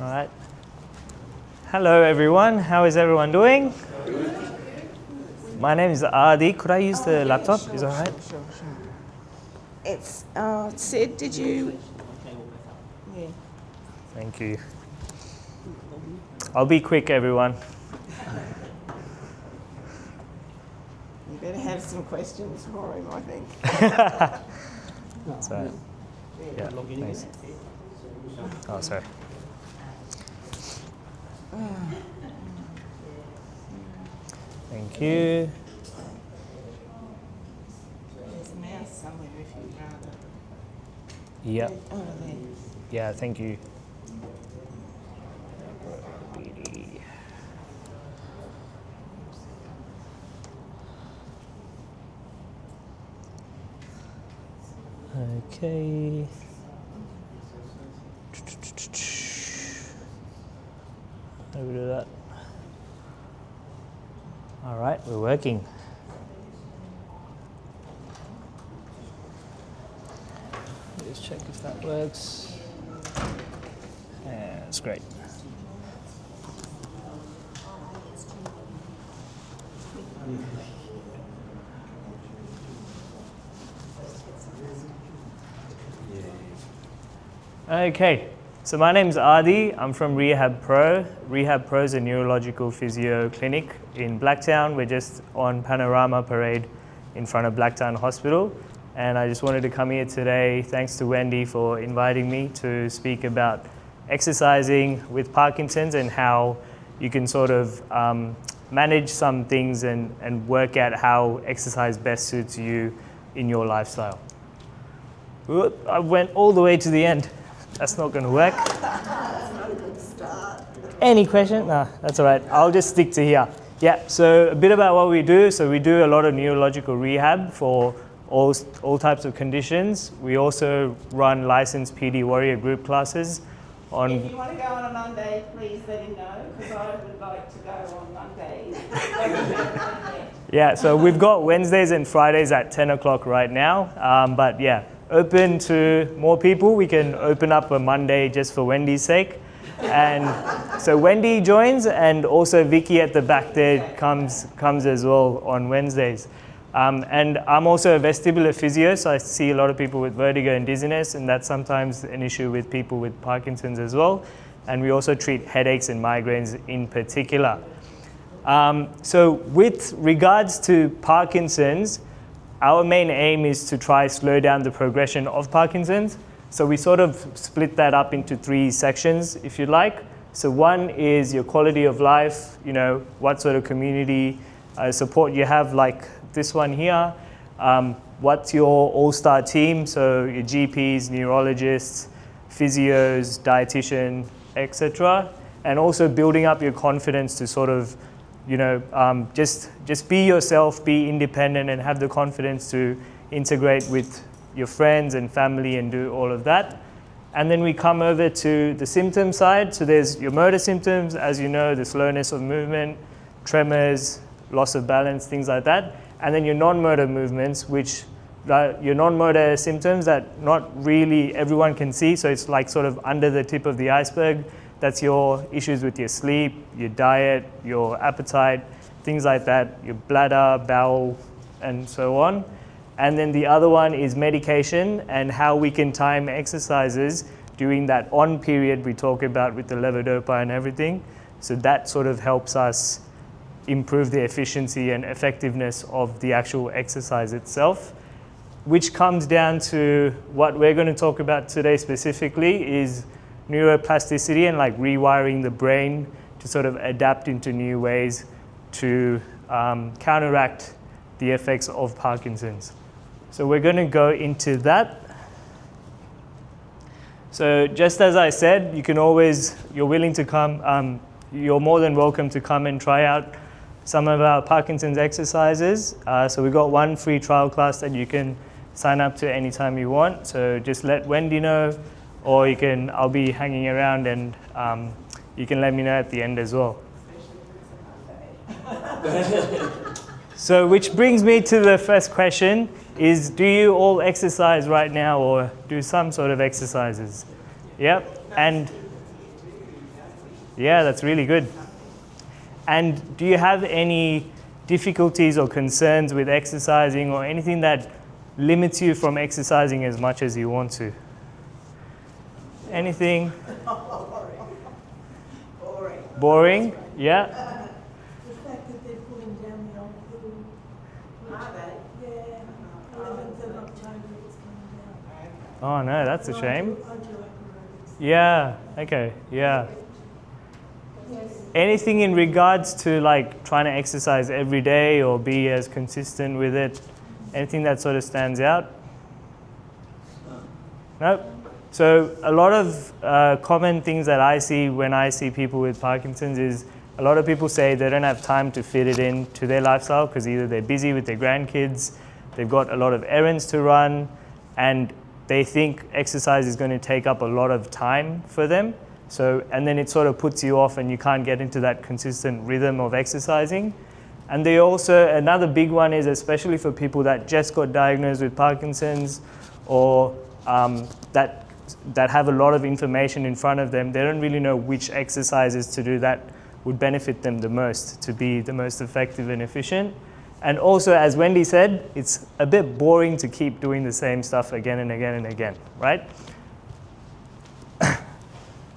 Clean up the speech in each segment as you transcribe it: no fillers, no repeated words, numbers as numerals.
All right. Hello, everyone. How is everyone doing? My name is Adi. Could I use the laptop? Sure, Is that all right? Sure. It's Sid. Did you? Yeah. Thank you. I'll be quick, everyone. You better have some questions for him, I think. That's all right. Yeah, thanks. Oh, sorry. Thank you. There's a mouse somewhere if you'd rather. Yep. Oh, there. Yeah, thank you. BD. Okay. How do we do that? All right, we're working. Let's check if that works. Yeah, that's great. Okay, so my name's Adi. I'm from Rehab Pro. Rehab Pro is a neurological physio clinic in Blacktown. We're just on Panorama Parade in front of Blacktown Hospital. And I just wanted to come here today, thanks to Wendy for inviting me to speak about exercising with Parkinson's and how you can sort of manage some things and work out how exercise best suits you in your lifestyle. Whoop, I went all the way to the end. That's not going to work. That's not a good start. Any question? No, that's all right. I'll just stick to here. Yeah, so a bit about what we do. So we do a lot of neurological rehab for all types of conditions. We also run licensed PD warrior group classes. If you want to go on a Monday, please let him know, because I would like to go on Mondays. Yeah, so we've got Wednesdays and Fridays at 10 o'clock right now. But yeah, open to more people. We can open up a Monday just for Wendy's sake. And so Wendy joins, and also Vicky at the back there comes as well on Wednesdays. And I'm also a vestibular physio, so I see a lot of people with vertigo and dizziness, and that's sometimes an issue with people with Parkinson's as well. And we also treat headaches and migraines in particular. So with regards to Parkinson's, our main aim is to try slow down the progression of Parkinson's. So we sort of split that up into 3 sections, if you like. So one is your quality of life, what sort of community support you have, like this one here. What's your all-star team? So your GPs, neurologists, physios, dietitian, etc. And also building up your confidence to sort of just be yourself, be independent, and have the confidence to integrate with your friends and family and do all of that. And then we come over to the symptom side. So there's your motor symptoms, as you know, the slowness of movement, tremors, loss of balance, things like that. And then your non-motor movements, which your non-motor symptoms that not really everyone can see. So it's like sort of under the tip of the iceberg. That's your issues with your sleep, your diet, your appetite, things like that, your bladder, bowel, and so on. And then the other one is medication and how we can time exercises during that on period we talk about with the levodopa and everything. So that sort of helps us improve the efficiency and effectiveness of the actual exercise itself, which comes down to what we're going to talk about today specifically is neuroplasticity and like rewiring the brain to sort of adapt into new ways to counteract the effects of Parkinson's. So we're going to go into that. So just as I said, you're willing to come, you're more than welcome to come and try out some of our Parkinson's exercises. So we've got one free trial class that you can sign up to anytime you want. So just let Wendy know, or I'll be hanging around and you can let me know at the end as well. So which brings me to the first question is, do you all exercise right now or do some sort of exercises? Yep. And Yeah, that's really good. And do you have any difficulties or concerns with exercising or anything that limits you from exercising as much as you want to? Anything? Boring. Boring? Yeah. The fact that they're pulling down the old little, Are they? yeah, 11th of October it's coming down. Oh no, that's a shame. I do aerobics. Yeah, okay, yeah. Yes. Anything in regards to like trying to exercise every day or be as consistent with it? Anything that sort of stands out? Nope. So a lot of common things that I see when I see people with Parkinson's is a lot of people say they don't have time to fit it into their lifestyle because either they're busy with their grandkids, they've got a lot of errands to run, and they think exercise is going to take up a lot of time for them. So, and then it sort of puts you off and you can't get into that consistent rhythm of exercising. And they also, another big one is especially for people that just got diagnosed with Parkinson's or that have a lot of information in front of them, they don't really know which exercises to do that would benefit them the most to be the most effective and efficient. And also, as Wendy said, it's a bit boring to keep doing the same stuff again and again and again, right?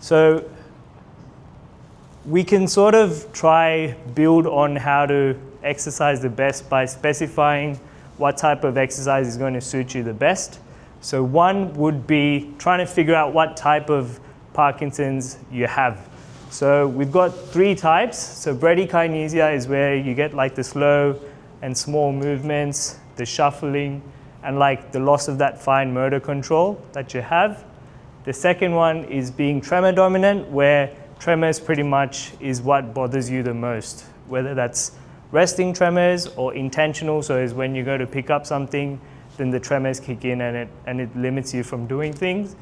So we can sort of try build on how to exercise the best by specifying what type of exercise is going to suit you the best. So one would be trying to figure out what type of Parkinson's you have. So we've got 3 types. So bradykinesia is where you get like the slow and small movements, the shuffling, and like the loss of that fine motor control that you have. The second one is being tremor dominant, where tremors pretty much is what bothers you the most, whether that's resting tremors or intentional, so is when you go to pick up something, then the tremors kick in and it limits you from doing things.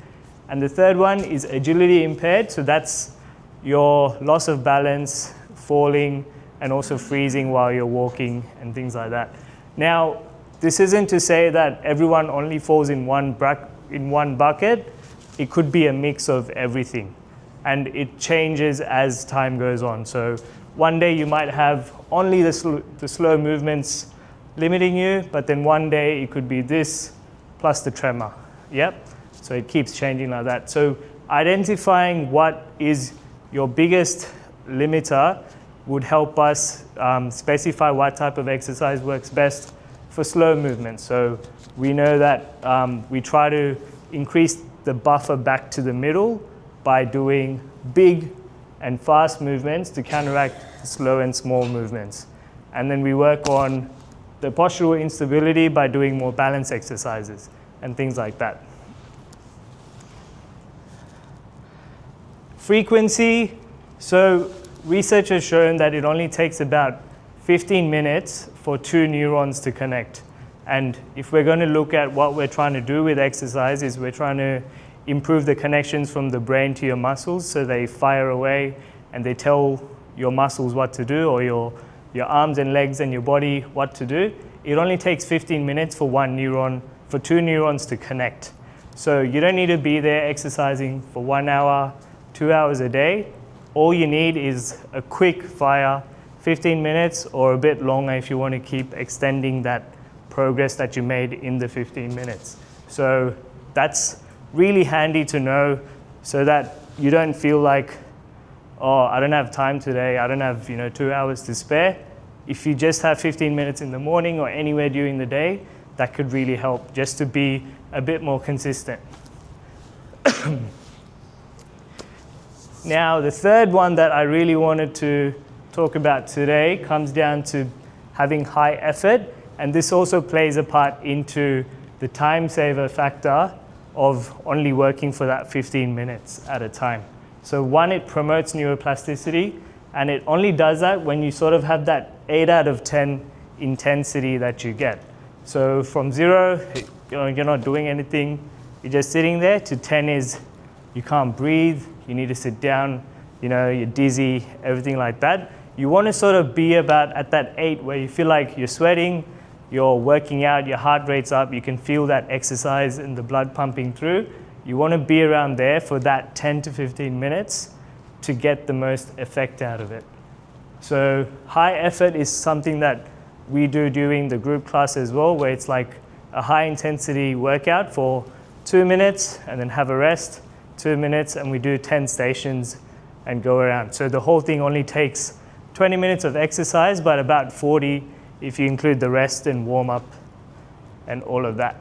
And the third one is agility impaired, so that's your loss of balance, falling, and also freezing while you're walking and things like that. Now, this isn't to say that everyone only falls in one bucket. It could be a mix of everything, and it changes as time goes on. So one day you might have only the slow movements limiting you, but then one day it could be this plus the tremor. Yep. So it keeps changing like that. So identifying what is your biggest limiter would help us specify what type of exercise works best for slow movement. So we know that we try to increase the buffer back to the middle by doing big and fast movements to counteract the slow and small movements. And then we work on the postural instability by doing more balance exercises and things like that. Frequency. So research has shown that it only takes about 15 minutes for 2 neurons to connect. And if we're going to look at what we're trying to do with exercise, is we're trying to improve the connections from the brain to your muscles so they fire away and they tell your muscles what to do, or your arms and legs and your body what to do. It only takes 15 minutes for 2 neurons to connect. So you don't need to be there exercising for 1 hour, 2 hours a day. All you need is a quick fire, 15 minutes or a bit longer if you want to keep extending that progress that you made in the 15 minutes. So that's really handy to know so that you don't feel like, oh, I don't have time today, I don't have 2 hours to spare. If you just have 15 minutes in the morning or anywhere during the day, that could really help just to be a bit more consistent. Now, the third one that I really wanted to talk about today comes down to having high effort, and this also plays a part into the time saver factor of only working for that 15 minutes at a time. So one, it promotes neuroplasticity, and it only does that when you sort of have that 8 out of 10 intensity that you get. So from 0, you're not doing anything, you're just sitting there, to 10 is you can't breathe, you need to sit down, you're dizzy, everything like that. You want to sort of be about at that 8 where you feel like you're sweating, you're working out, your heart rate's up, you can feel that exercise and the blood pumping through. You want to be around there for that 10 to 15 minutes. to get the most effect out of it. So high effort is something that we do during the group class as well, where it's like a high intensity workout for 2 minutes and then have a rest, 2 minutes, and we do 10 stations and go around. So the whole thing only takes 20 minutes of exercise, but about 40 if you include the rest and warm up and all of that.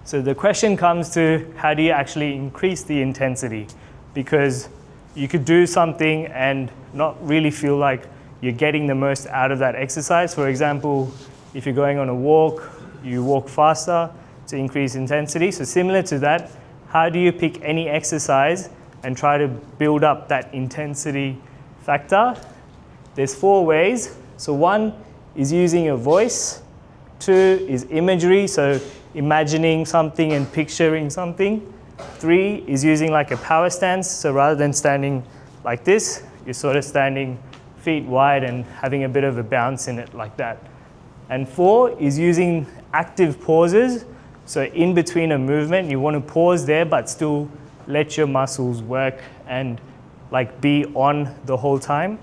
So the question comes to, how do you actually increase the intensity? Because you could do something and not really feel like you're getting the most out of that exercise. For example, if you're going on a walk, you walk faster to increase intensity. So similar to that, how do you pick any exercise and try to build up that intensity factor? There's 4 ways. So 1 is using your voice. 2 is imagery, so imagining something and picturing something. 3 is using like a power stance. So rather than standing like this, you're sort of standing feet wide and having a bit of a bounce in it like that. And 4 is using active pauses. So in between a movement, you want to pause there, but still let your muscles work and like be on the whole time.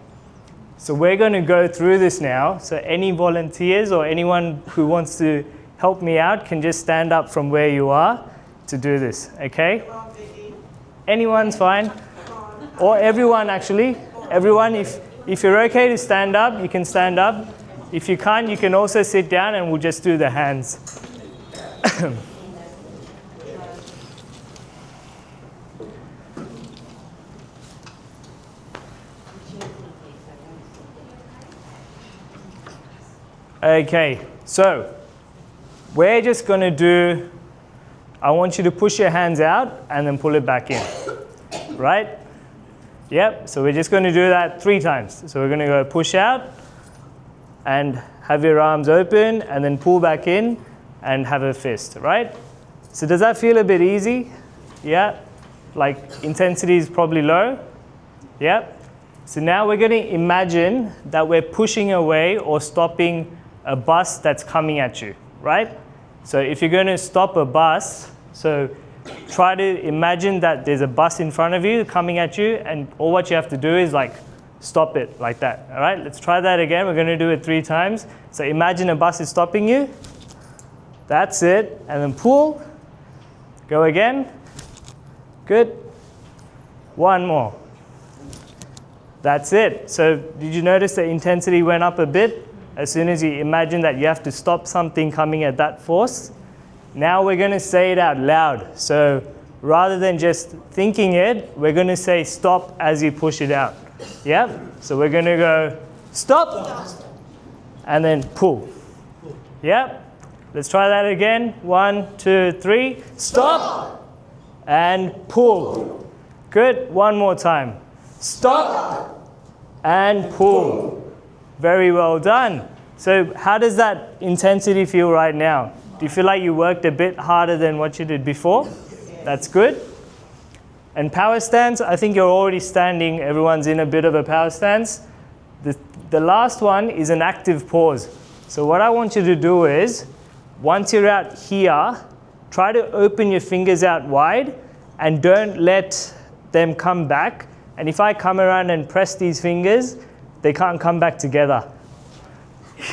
So we're going to go through this now. So any volunteers or anyone who wants to help me out can just stand up from where you are to do this, okay? Anyone's fine. Or everyone actually. Everyone, if you're okay to stand up, you can stand up. If you can't, you can also sit down and we'll just do the hands. Okay, so we're just going to do, I want you to push your hands out and then pull it back in, right? Yep, so we're just going to do that 3 times. So we're going to go push out and have your arms open and then pull back in and have a fist, right? So does that feel a bit easy? Yeah, like intensity is probably low. Yep. So now we're going to imagine that we're pushing away or stopping a bus that's coming at you, right? So if you're going to stop a bus, so try to imagine that there's a bus in front of you coming at you, and all what you have to do is like stop it like that. All right, let's try that again. We're going to do it 3 times. So imagine a bus is stopping you. That's it. And then pull. Go again. Good. 1 more. That's it. So did you notice the intensity went up a bit as soon as you imagine that you have to stop something coming at that force? Now we're going to say it out loud. So rather than just thinking it, we're going to say stop as you push it out. Yeah? So we're going to go stop and then pull. Yeah? Let's try that again. 1, 2, 3. Stop and pull. Good. 1 more time. Stop and pull. Very well done. So how does that intensity feel right now? Do you feel like you worked a bit harder than what you did before? That's good. And power stance, I think you're already standing. Everyone's in a bit of a power stance. The last one is an active pause. So what I want you to do is, once you're out here, try to open your fingers out wide and don't let them come back. And if I come around and press these fingers, they can't come back together.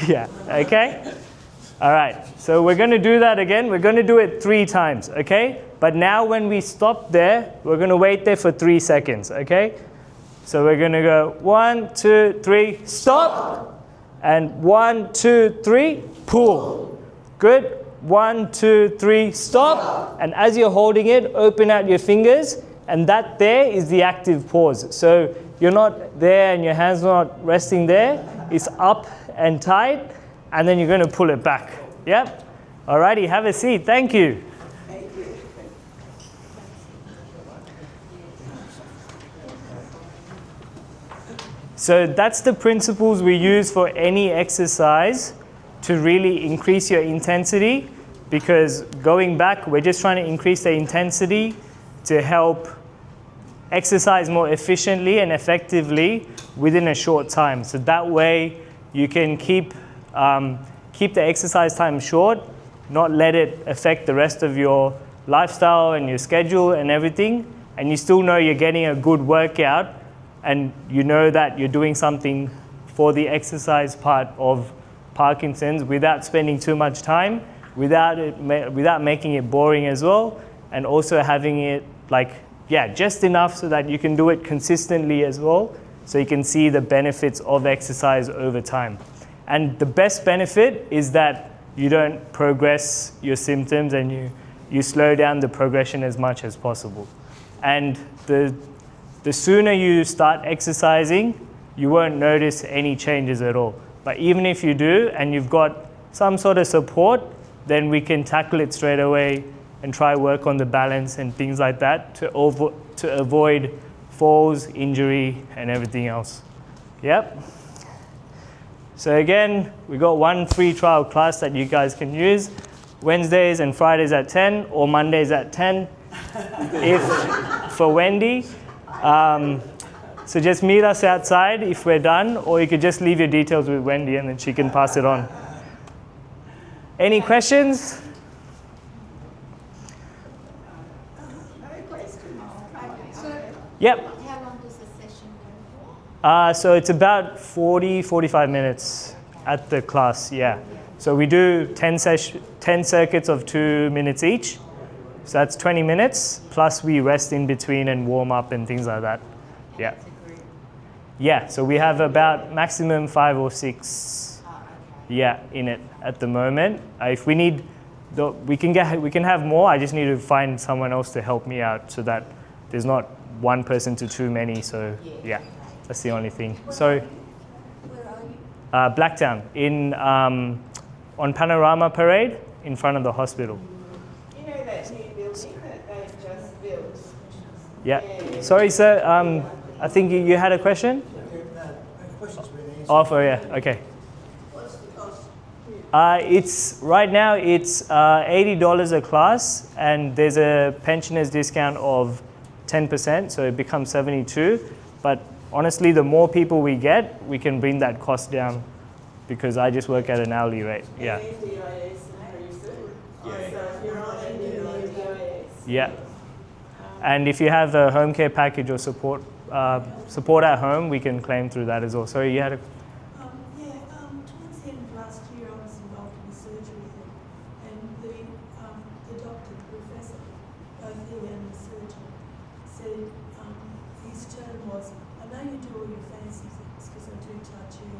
Yeah, okay? All right, so we're going to do that again. We're going to do it 3 times, okay? But now when we stop there, we're going to wait there for 3 seconds, okay? So we're going to go 1, 2, 3, stop. And 1, 2, 3, pull. Good. 1, 2, 3, stop. And as you're holding it, open out your fingers. And that there is the active pause. So you're not there and your hand's not resting there. It's up and tight. And then you're going to pull it back. Yep. Alrighty, have a seat. Thank you. So that's the principles we use for any exercise to really increase your intensity, because going back, we're just trying to increase the intensity to help exercise more efficiently and effectively within a short time. So that way you can keep the exercise time short, not let it affect the rest of your lifestyle and your schedule and everything, and you still know you're getting a good workout, and you know that you're doing something for the exercise part of Parkinson's without spending too much time, without making it boring as well, and also having it just enough so that you can do it consistently as well, so you can see the benefits of exercise over time. And the best benefit is that you don't progress your symptoms, and you slow down the progression as much as possible. And the sooner you start exercising, you won't notice any changes at all. But even if you do, and you've got some sort of support, then we can tackle it straight away and try work on the balance and things like that to avoid falls, injury, and everything else. Yep. So again, we got one free trial class that you guys can use. Wednesdays and Fridays at 10, or Mondays at 10 for Wendy. So just meet us outside if we're done, or you could just leave your details with Wendy and then she can pass it on. Any questions? No questions. Yep. How long does the session go for? So it's about 45 minutes at the class, yeah. So we do 10 circuits of 2 minutes each. So that's 20 minutes, plus we rest in between and warm up and things like that. Yeah. Yeah, so we have about maximum 5 or 6 in it at the moment. If we need, we can have more. I just need to find someone else to help me out so that there's not one person to too many. So yeah, that's the only thing. So Where are you? Blacktown on Panorama Parade in front of the hospital. You know that new building that they've just built? Yeah. Sorry, sir. I think you had a question? Oh, okay. What's the cost? It's right now it's $80 a class, and there's a pensioners discount of 10%, so it becomes $72. But honestly, the more people we get, we can bring that cost down, because I just work at an hourly rate. Yeah. Yeah. And if you have a home care package or support at home, we can claim through that as well. Sorry, you had a... Towards the end of last year, I was involved in surgery, and the doctor, the professor, both he and the surgeon, said his term was, I know you do all your fancy things, because I do Tai Chi and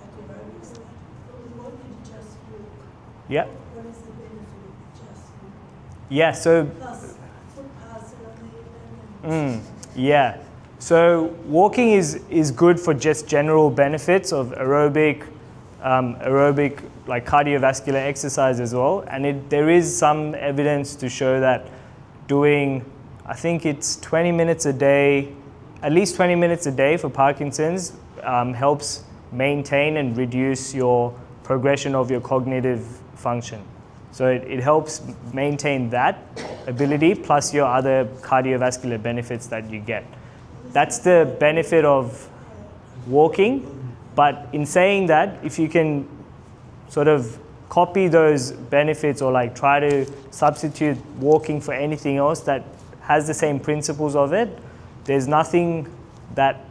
acrobatics, but we want you to just walk. Yeah. What is the benefit of just walk? Yeah, so... Plus, footpaths are uneven. Yeah. So walking is good for just general benefits of aerobic like cardiovascular exercise as well. And there is some evidence to show that doing, I think it's 20 minutes a day, at least 20 minutes a day for Parkinson's helps maintain and reduce your progression of your cognitive function. So it helps maintain that ability plus your other cardiovascular benefits that you get. That's the benefit of walking. But in saying that, if you can sort of copy those benefits or like try to substitute walking for anything else that has the same principles of it, there's nothing that,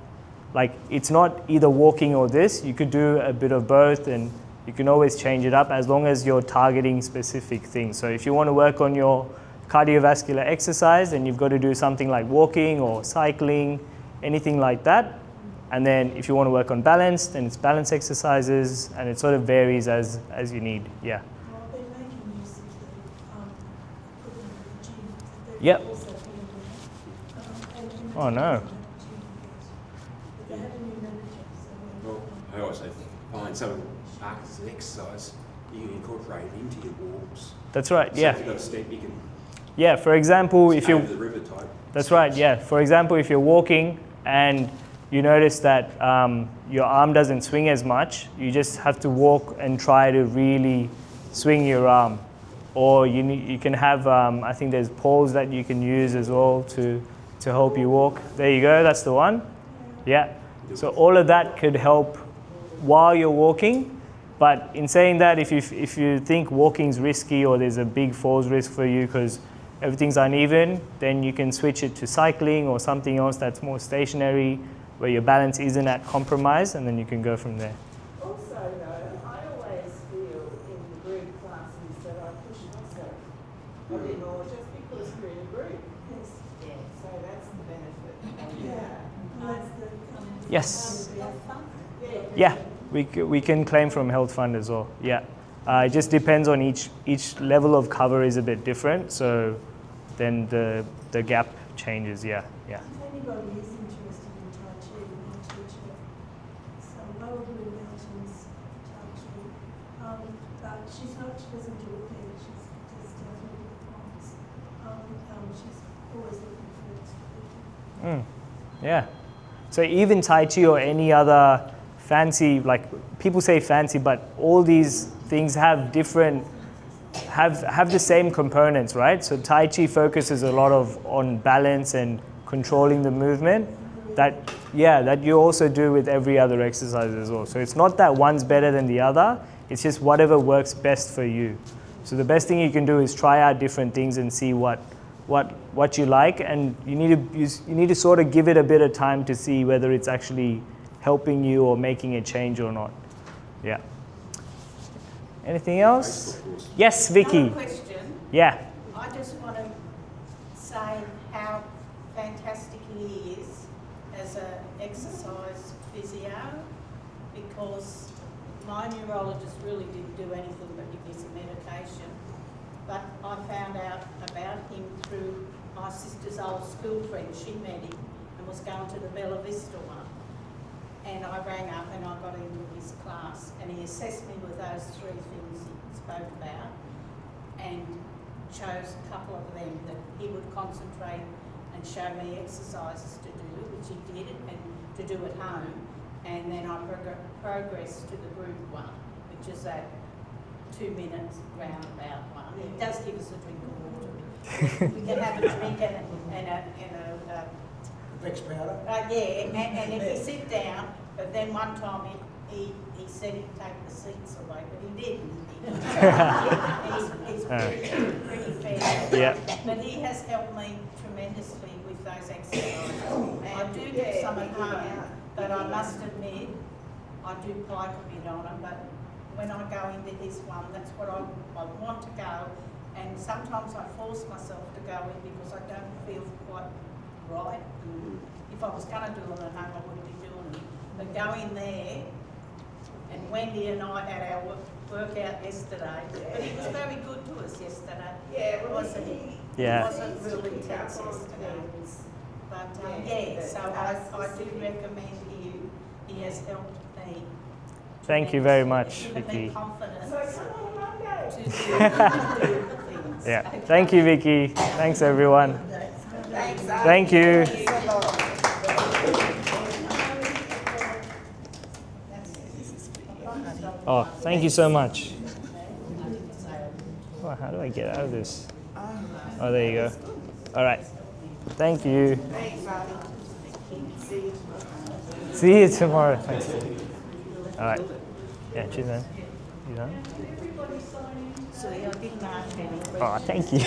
like, it's not either walking or this. You could do a bit of both, and you can always change it up as long as you're targeting specific things. So if you want to work on your cardiovascular exercise, then you've got to do something like walking or cycling, anything like that. And then if you want to work on balance, then it's balance exercises, and it sort of varies as you need. Yeah. Well, I've been making use of the equipment at the gym. They're Yep. also being Oh, no. But they have a new manager, so Well, I always say find some of Parkinson's exercise you can incorporate into your walks. That's right. So Yeah. if you've got a step, you can Yeah. For example, if you over the river type. That's right, yeah. For example, if you're walking and you notice that your arm doesn't swing as much, you just have to walk and try to really swing your arm. Or you can have, I think there's poles that you can use as well to help you walk. There you go, that's the one. Yeah. So all of that could help while you're walking. But in saying that, if you think walking's risky or there's a big falls risk for you because everything's uneven, then you can switch it to cycling or something else that's more stationary, where your balance isn't at compromise, and then you can go from there. Also, though, I always feel in the group classes that I push myself a bit more just because we're in a group. Yes. Yeah. So that's the benefit. Yeah. And that's the, Yes. Health fund? Yeah. Yeah, we can claim from Health Fund as well. Yeah, it just depends on each level of cover is a bit different, so then the gap changes. Yeah. If anybody is interested in Tai Chi, my teacher, so Lower Blue Mountains Tai Chi, but she doesn't do it there, she just does it with clients. She's always looking for it. Yeah. So even Tai Chi or any other fancy, like people say fancy, but all these things have different, have the same components, right? So Tai Chi focuses a lot on balance and controlling the movement. That you also do with every other exercise as well. So it's not that one's better than the other. It's just whatever works best for you. So the best thing you can do is try out different things and see what you like, and you need to sort of give it a bit of time to see whether it's actually helping you or making a change or not. Yeah. Anything else? Yes, Vicky. Another question. Yeah. I just want to say how fantastic he is as an exercise physio, because my neurologist really didn't do anything but give me some medication. But I found out about him through my sister's old school friend. She met him and was going to the Bella Vista one. And I rang up and I got into his class, and he assessed me with those three things he spoke about and chose a couple of them that he would concentrate and show me exercises to do, which he did, and to do at home. And then I progressed to the group one, which is that 2 minutes roundabout one. He does give us a drink of water. We can have a drink and a Vicks powder? and if you sit down, but then one time he said he'd take the seats away, but he didn't. He's pretty fair. Yeah. But he has helped me tremendously with those exercises. I do some at home, but I must admit, I do pike a bit on them, but when I go into his one, that's what I want to go. And sometimes I force myself to go in because I don't feel quite right. If I was going to do them at home, I wouldn't be doing them. But go in there, and Wendy and I had our workout yesterday. But he was very good to us yesterday. Yeah, well, wasn't he? Yeah. It wasn't really intense yesterday. But so I do recommend you. He has helped me. Thank you very much, Given me Vicky. confidence So come on Monday. to do things. Yeah. Thank you, Vicky. Thanks, everyone. Thanks, Thank you. Thanks a lot. Oh, thank you so much. Oh, how do I get out of this? Oh, there you go. All right. Thank you. Thanks, Abby. See you tomorrow. See you tomorrow. Thanks. All right. Yeah, cheers, man. You done? So I didn't ask any questions. Oh, thank you.